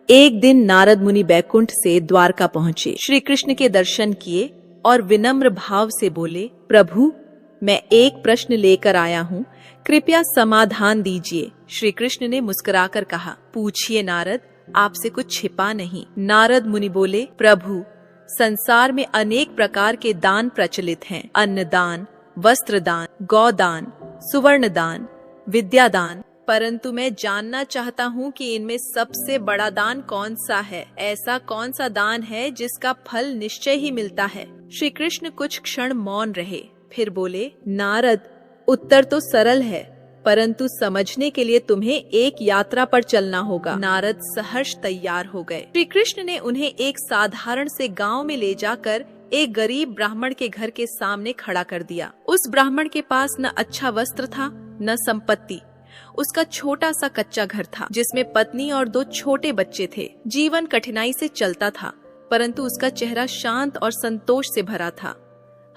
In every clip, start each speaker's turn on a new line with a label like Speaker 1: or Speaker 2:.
Speaker 1: एक दिन नारद मुनि बैकुंठ से द्वारका पहुँचे, श्री कृष्ण के दर्शन किए और विनम्र भाव से बोले, प्रभु मैं एक प्रश्न लेकर आया हूँ, कृपया समाधान दीजिए। श्री कृष्ण ने मुस्कुराकर कहा, पूछिए नारद, आपसे कुछ छिपा नहीं। नारद मुनि बोले, प्रभु संसार में अनेक प्रकार के दान प्रचलित हैं, अन्नदान, वस्त्रदान, गौदान, सुवर्णदान, विद्यादान, परंतु मैं जानना चाहता हूँ कि इनमें सबसे बड़ा दान कौन सा है? ऐसा कौन सा दान है जिसका फल निश्चय ही मिलता है? श्री कृष्ण कुछ क्षण मौन रहे, फिर बोले, नारद उत्तर तो सरल है, परंतु समझने के लिए तुम्हें एक यात्रा पर चलना होगा। नारद सहर्ष तैयार हो गए। श्री कृष्ण ने उन्हें एक साधारण से गांव में ले जाकर एक गरीब ब्राह्मण के घर के सामने खड़ा कर दिया। उस ब्राह्मण के पास न अच्छा वस्त्र था न संपत्ति। उसका छोटा सा कच्चा घर था जिसमें पत्नी और 2 छोटे बच्चे थे। जीवन कठिनाई से चलता था, परंतु उसका चेहरा शांत और संतोष से भरा था।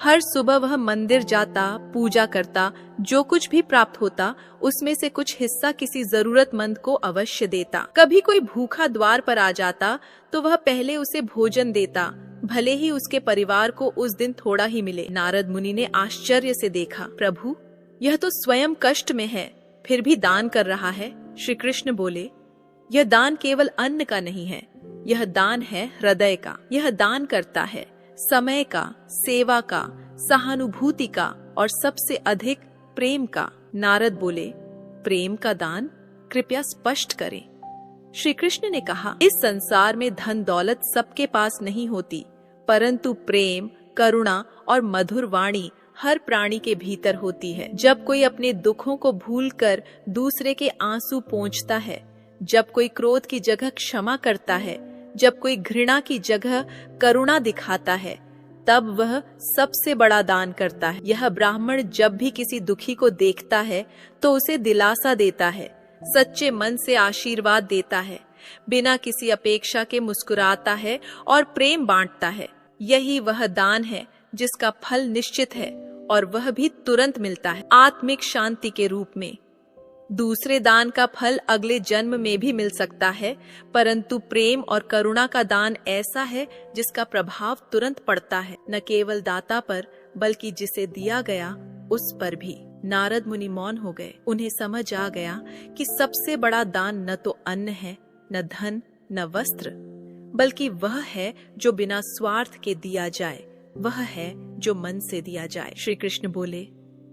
Speaker 1: हर सुबह वह मंदिर जाता, पूजा करता, जो कुछ भी प्राप्त होता उसमें से कुछ हिस्सा किसी जरूरतमंद को अवश्य देता। कभी कोई भूखा द्वार पर आ जाता तो वह पहले उसे भोजन देता, भले ही उसके परिवार को उस दिन थोड़ा ही मिले। नारद मुनि ने आश्चर्य से देखा, प्रभु यह तो स्वयं कष्ट में है, फिर भी दान कर रहा है। श्री कृष्ण बोले, यह दान केवल अन्न का नहीं है, यह दान है हृदय का। यह दान करता है समय का, सेवा का, सहानुभूति का और सबसे अधिक प्रेम का। नारद बोले, प्रेम का दान कृपया स्पष्ट करें। श्री कृष्ण ने कहा, इस संसार में धन दौलत सबके पास नहीं होती, परंतु प्रेम, करुणा और मधुर वाणी हर प्राणी के भीतर होती है। जब कोई अपने दुखों को भूलकर दूसरे के आंसू पोंछता है, जब कोई क्रोध की जगह क्षमा करता है, जब कोई घृणा की जगह करुणा दिखाता है, तब वह सबसे बड़ा दान करता है। यह ब्राह्मण जब भी किसी दुखी को देखता है तो उसे दिलासा देता है, सच्चे मन से आशीर्वाद देता है, बिना किसी अपेक्षा के मुस्कुराता है और प्रेम बांटता है। यही वह दान है जिसका फल निश्चित है और वह भी तुरंत मिलता है, आत्मिक शांति के रूप में। दूसरे दान का फल अगले जन्म में भी मिल सकता है, परंतु प्रेम और करुणा का दान ऐसा है जिसका प्रभाव तुरंत पड़ता है, न केवल दाता पर बल्कि जिसे दिया गया उस पर भी। नारद मुनि मौन हो गए। उन्हें समझ आ गया कि सबसे बड़ा दान न तो अन्न है, न धन, न वस्त्र, बल्कि वह है जो बिना स्वार्थ के दिया जाए, वह है जो मन से दिया जाए। श्री कृष्ण बोले,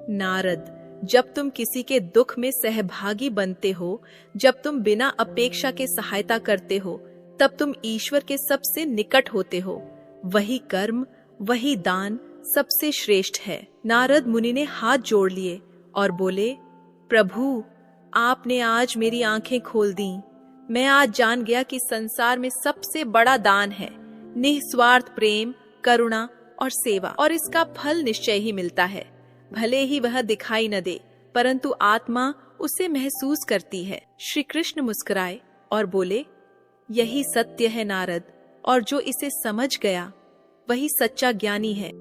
Speaker 1: नारद जब तुम किसी के दुख में सहभागी बनते हो, जब तुम बिना अपेक्षा के सहायता करते हो, तब तुम ईश्वर के सबसे निकट होते हो। वही कर्म, वही दान सबसे श्रेष्ठ है। नारद मुनि ने हाथ जोड़ लिए और बोले, प्रभु आपने आज मेरी आंखें खोल दी। मैं आज जान गया कि संसार में सबसे बड़ा दान है निस्वार्थ प्रेम, करुणा और सेवा, और इसका फल निश्चय ही मिलता है। भले ही वह दिखाई न दे, परंतु आत्मा उसे महसूस करती है। श्री कृष्ण मुस्कुराए और बोले, यही सत्य है नारद, और जो इसे समझ गया वही सच्चा ज्ञानी है।